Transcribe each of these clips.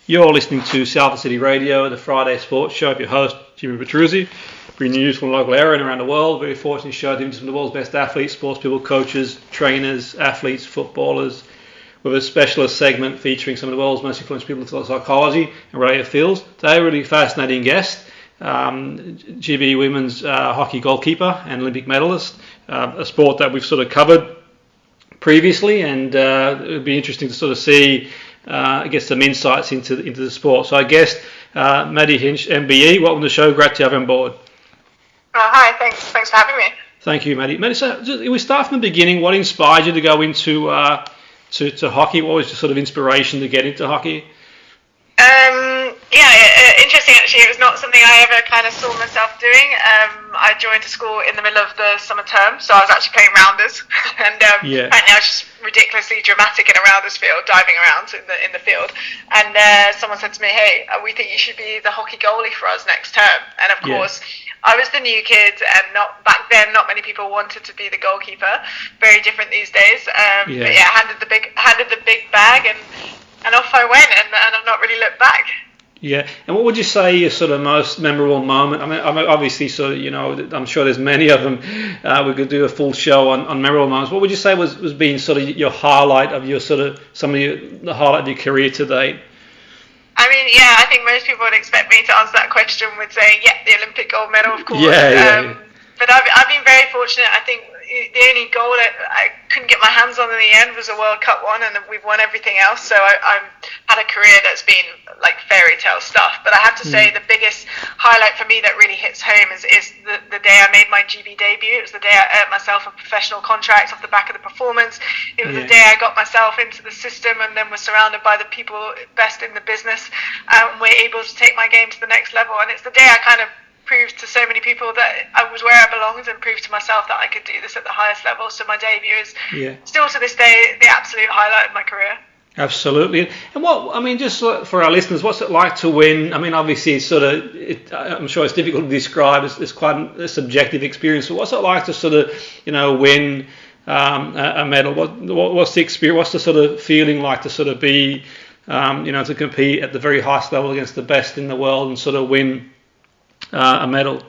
You're listening to Salford City Radio, the Friday sports show. I'm your host, Jimmy Petruzzi, bringing news from the local area and around the world. Very fortunate to show some of the world's best athletes, sports people, coaches, trainers, athletes, footballers, with a specialist segment featuring some of the world's most influential people in psychology and related fields. Today, a really fascinating guest, GB women's hockey goalkeeper and Olympic medalist, a sport that we've sort of covered previously, and it would be interesting to sort of see, get some insights into the sport. So I guess Maddie Hinch MBE, welcome to the show. Great to have you on board. Hi, thanks for having me. Thank you, Maddie. Maddie, so we start from the beginning. What inspired you to go into to hockey? What was your sort of inspiration to get into hockey? Interesting actually. It was not something I ever kind of saw myself doing. I joined a school in the middle of the summer term, so I was actually playing rounders, and right now it's just ridiculously dramatic in a rounders field, diving around in the field. And someone said to me, "Hey, we think you should be the hockey goalie for us next term." And of course, I was the new kid, and back then not many people wanted to be the goalkeeper. Very different these days. But handed the big bag, and off I went, and I've not really looked back. Yeah, and what would you say your sort of most memorable moment? I mean, obviously, so I'm sure there's many of them. We could do a full show on memorable moments. What would you say was being sort of your highlight of your sort of the highlight of your career to date? I mean, I think most people would expect me to answer that question with saying, the Olympic gold medal, of course. But I've been very fortunate. I think the only goal that I couldn't get my hands on in the end was a World Cup one, and we've won everything else. So I've had a career that's been like fairy tale stuff. But I have to say the biggest highlight for me that really hits home is the day I made my GB debut. It was the day I earned myself a professional contract off the back of the performance. It was the day I got myself into the system and then was surrounded by the people best in the business, and we're able to take my game to the next level. And it's the day I kind of proved to so many people that I was where I belonged, and proved to myself that I could do this at the highest level. So my debut is still to this day the absolute highlight of my career. Absolutely. And just for our listeners, what's it like to win? I mean, obviously, it's I'm sure it's difficult to describe. It's quite a subjective experience. So what's it like to sort of, win a medal? What's the experience? What's the sort of feeling like to sort of be, to compete at the very highest level against the best in the world and sort of win a medal?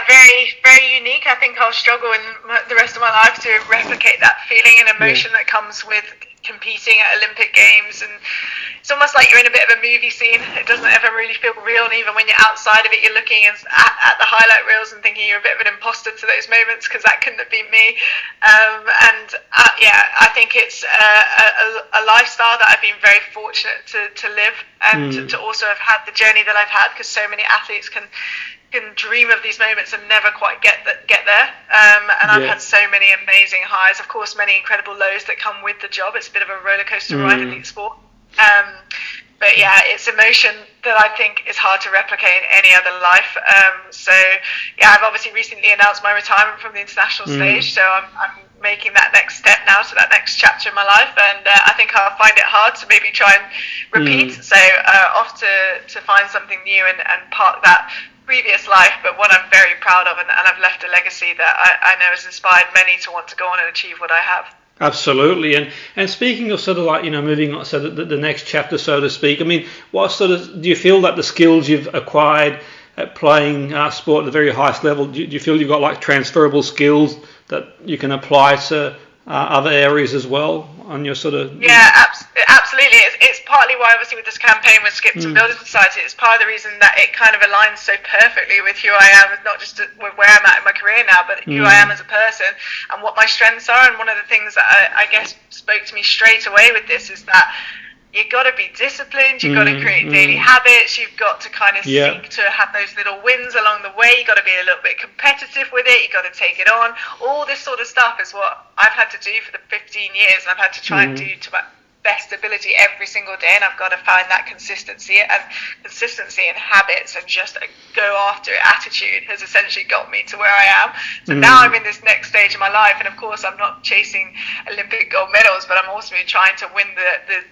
Very, very unique. I think I'll struggle in the rest of my life to replicate that feeling and emotion that comes with competing at Olympic Games. And it's almost like you're in a bit of a movie scene. It doesn't ever really feel real, and even when you're outside of it, you're looking at the highlight reels and thinking you're a bit of an imposter to those moments, because that couldn't have been me. I think it's a lifestyle that I've been very fortunate to live, and to also have had the journey that I've had, because so many athletes can dream of these moments and never quite get there. I've had so many amazing highs, of course, many incredible lows that come with the job. It's a bit of a roller coaster ride in elite sport. It's emotion that I think is hard to replicate in any other life. I've obviously recently announced my retirement from the international stage, so I'm making that next step now to that next chapter in my life, and I think I'll find it hard to maybe try and repeat. So off to find something new and park that previous life, but one I'm very proud of, and I've left a legacy that I know has inspired many to want to go on and achieve what I have. Absolutely. And speaking of sort of like, moving on, so the next chapter, so to speak, I mean, what sort of, do you feel that the skills you've acquired at playing sport at the very highest level, do you feel you've got like transferable skills that you can apply to other areas as well on your sort of... Absolutely. It's partly why, obviously, with this campaign with Skips and Building Society, it's part of the reason that it kind of aligns so perfectly with who I am, not just with where I'm at in my career now, but who I am as a person and what my strengths are. And one of the things that I guess spoke to me straight away with this is that you've got to be disciplined, you've got to create daily habits, you've got to kind of seek to have those little wins along the way, you've got to be a little bit competitive with it, you've got to take it on. All this sort of stuff is what I've had to do for the 15 years, and I've had to try and do to my best ability every single day, and I've got to find that consistency and habits, and just go after it attitude has essentially got me to where I am. So now I'm in this next stage of my life, and of course I'm not chasing Olympic gold medals, but I'm also trying to win the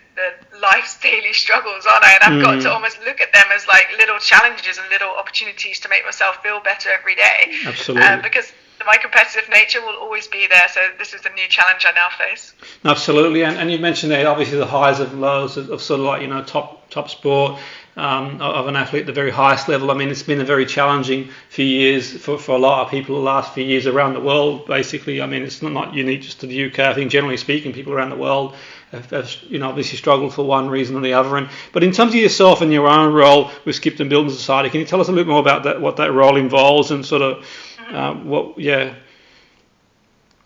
life's daily struggles, aren't I? And I've got to almost look at them as like little challenges and little opportunities to make myself feel better every day. Absolutely. Because my competitive nature will always be there. So this is the new challenge I now face. Absolutely, and you mentioned there obviously the highs and lows of sort of like top sport. Of an athlete at the very highest level. I mean, it's been a very challenging few years for a lot of people the last few years around the world, basically. I mean, it's not unique just to the UK. I think generally speaking, people around the world have obviously struggled for one reason or the other. But in terms of yourself and your own role with Skipton Building Society, can you tell us a little bit more about that, what that role involves and sort of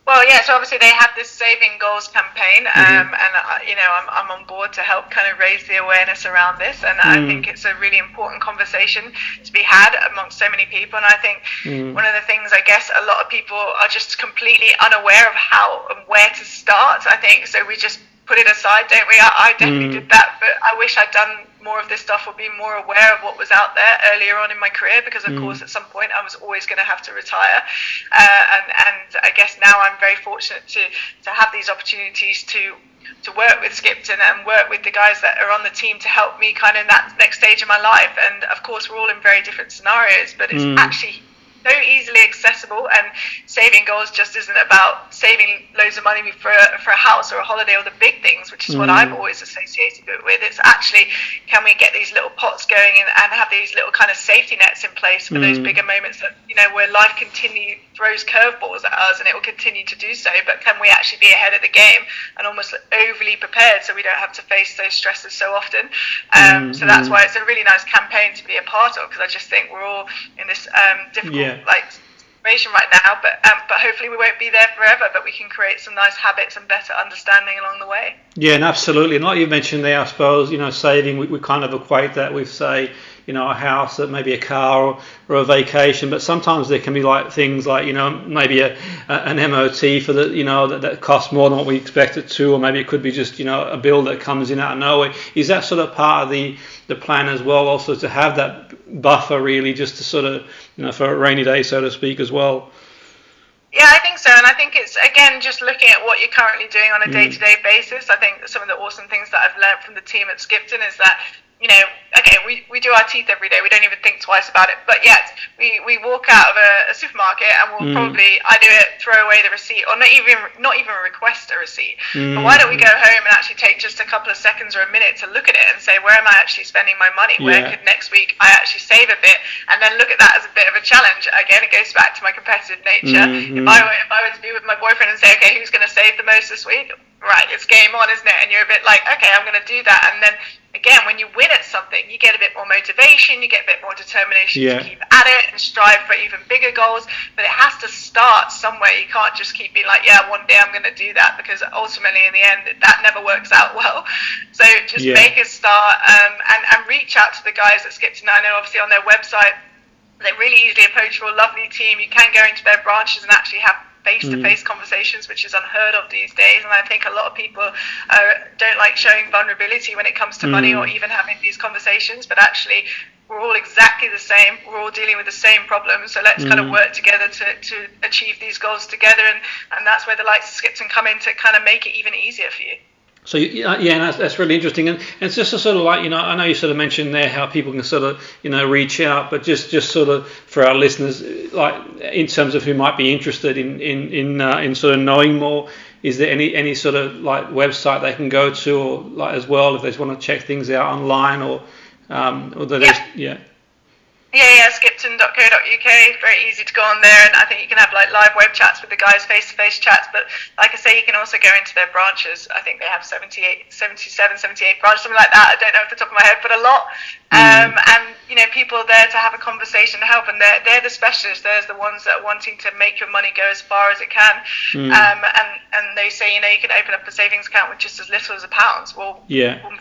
Well, yeah, so obviously they have this Saving Goals campaign, and I'm on board to help kind of raise the awareness around this, and I think it's a really important conversation to be had amongst so many people, and I think one of the things I guess a lot of people are just completely unaware of how and where to start, I think, so we just put it aside, don't we? I definitely did that, but I wish I'd done more of this stuff or be more aware of what was out there earlier on in my career, because of course at some point I was always going to have to retire, and I guess now I'm very fortunate to have these opportunities to work with Skipton and work with the guys that are on the team to help me kind of in that next stage of my life. And of course we're all in very different scenarios, but it's actually so easily accessible, and Saving Goals just isn't about saving loads of money for a house or a holiday or the big things, which is what I've always associated it with. It's actually, can we get these little pots going and have these little kind of safety nets in place for those bigger moments that, where life throws curveballs at us, and it will continue to do so, but can we actually be ahead of the game and almost overly prepared so we don't have to face those stresses so often. So that's why it's a really nice campaign to be a part of, because I just think we're all in this difficult situation right now, but hopefully we won't be there forever, but we can create some nice habits and better understanding along the way. Yeah, and absolutely. And like you mentioned there, I suppose, saving, we kind of equate that with, say, a house, maybe a car or a vacation, but sometimes there can be like things like, maybe an MOT for the, that costs more than what we expect it to, or maybe it could be just, a bill that comes in out of nowhere. Is that sort of part of the plan as well, also to have that buffer really, just to sort of, for a rainy day, so to speak, as well? Yeah, I think so, and I think it's, again, just looking at what you're currently doing on a day-to-day basis. I think some of the awesome things that I've learned from the team at Skipton is that, okay, we do our teeth every day. We don't even think twice about it. But yet, we walk out of a supermarket and we'll probably, I do it, throw away the receipt, or not even request a receipt. But why don't we go home and actually take just a couple of seconds or a minute to look at it and say, where am I actually spending my money? Where could next week I actually save a bit? And then look at that as a bit of a challenge. Again, it goes back to my competitive nature. If I were to be with my boyfriend and say, okay, who's going to save the most this week? Right, it's game on, isn't it? And you're a bit like, okay, I'm going to do that. And then, again, when you win at something, you get a bit more motivation, you get a bit more determination to keep at it and strive for even bigger goals. But it has to start somewhere. You can't just keep being like, yeah, one day I'm going to do that, because ultimately, in the end, that never works out well. So just make a start and reach out to the guys at Skipton. I know, obviously, on their website, they're really easily approachable, lovely team. You can go into their branches and actually have face-to-face conversations, which is unheard of these days, and I think a lot of people don't like showing vulnerability when it comes to money or even having these conversations, but actually we're all exactly the same, we're all dealing with the same problems, so let's kind of work together to achieve these goals together, and that's where the likes of Skipton come in to kind of make it even easier for you. So and that's really interesting, and it's just a sort of like, I know you sort of mentioned there how people can sort of reach out, but just sort of for our listeners, like in terms of who might be interested in sort of knowing more, is there any sort of like website they can go to, or like as well if they just want to check things out online, or Yeah, skipton.co.uk, very easy to go on there, and I think you can have like live web chats with the guys, face-to-face chats, but like I say, you can also go into their branches. I think they have 78 branches, something like that, I don't know off the top of my head, but a lot. And people there to have a conversation and help, and they're the specialists, they're the ones that are wanting to make your money go as far as it can. And they say, you can open up a savings account with just as little as £1. Well,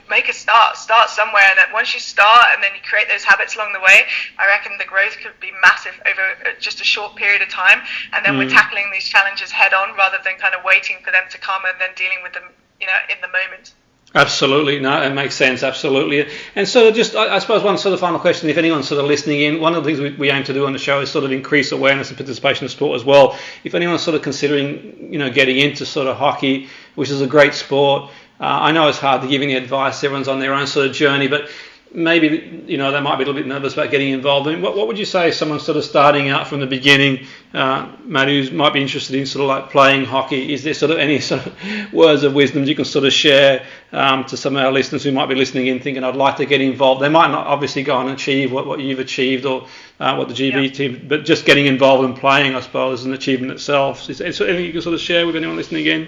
make a start somewhere, and then once you start and then you create those habits along the way, I reckon the growth could be massive over just a short period of time, and then we're tackling these challenges head on rather than kind of waiting for them to come and then dealing with them, in the moment. Absolutely, no, it makes sense, absolutely. And so just, I suppose one sort of final question, if anyone's sort of listening in, one of the things we aim to do on the show is sort of increase awareness and participation in sport as well. If anyone's sort of considering, getting into sort of hockey, which is a great sport, I know it's hard to give any advice, everyone's on their own sort of journey, but maybe, they might be a little bit nervous about getting involved. I mean, what would you say someone sort of starting out from the beginning, Maddie, who might be interested in sort of like playing hockey? Is there sort of any sort of words of wisdom you can sort of share to some of our listeners who might be listening in thinking, I'd like to get involved? They might not obviously go and achieve what you've achieved or what the GB team, but just getting involved and playing, I suppose, is an achievement itself. Is there anything you can sort of share with anyone listening in?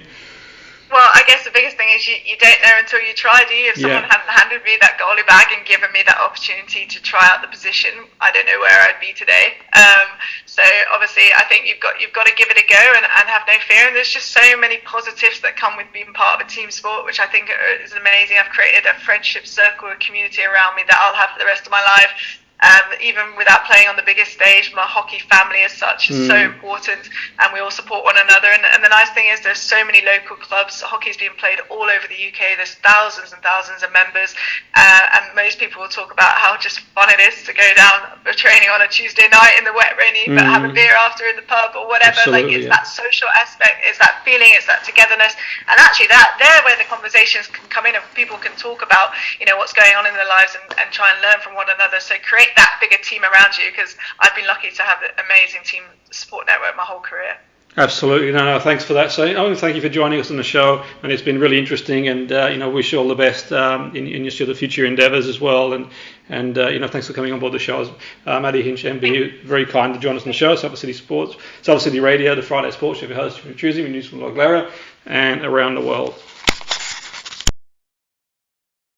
Well, I guess the biggest thing is you don't know until you try, do you? If someone hadn't handed me that goalie bag and given me that opportunity to try out the position, I don't know where I'd be today. So obviously, I think you've got to give it a go and have no fear. And there's just so many positives that come with being part of a team sport, which I think is amazing. I've created a friendship circle, a community around me that I'll have for the rest of my life. Even without playing on the biggest stage, my hockey family as such is so important, and we all support one another. And the nice thing is there's so many local clubs. Hockey's being played all over the UK. There's thousands and thousands of members, and most people will talk about how just fun it is to go down for training on a Tuesday night in the wet rainy, but have a beer after in the pub or whatever. Absolutely, that social aspect, it's that feeling, it's that togetherness, and actually there where the conversations can come in and people can talk about what's going on in their lives and try and learn from one another. So create that bigger team around you, because I've been lucky to have an amazing team support network my whole career. Absolutely. No, thanks for that. So I want to thank you for joining us on the show, and it's been really interesting, and wish you all the best in your sort of future endeavours as well, and thanks for coming on board the show. Maddie Hinch MBE, very kind to join us on the show. Salford City Radio, the Friday Sports Show, your host Jimmy Petruzzi, with news from Loglera and around the world.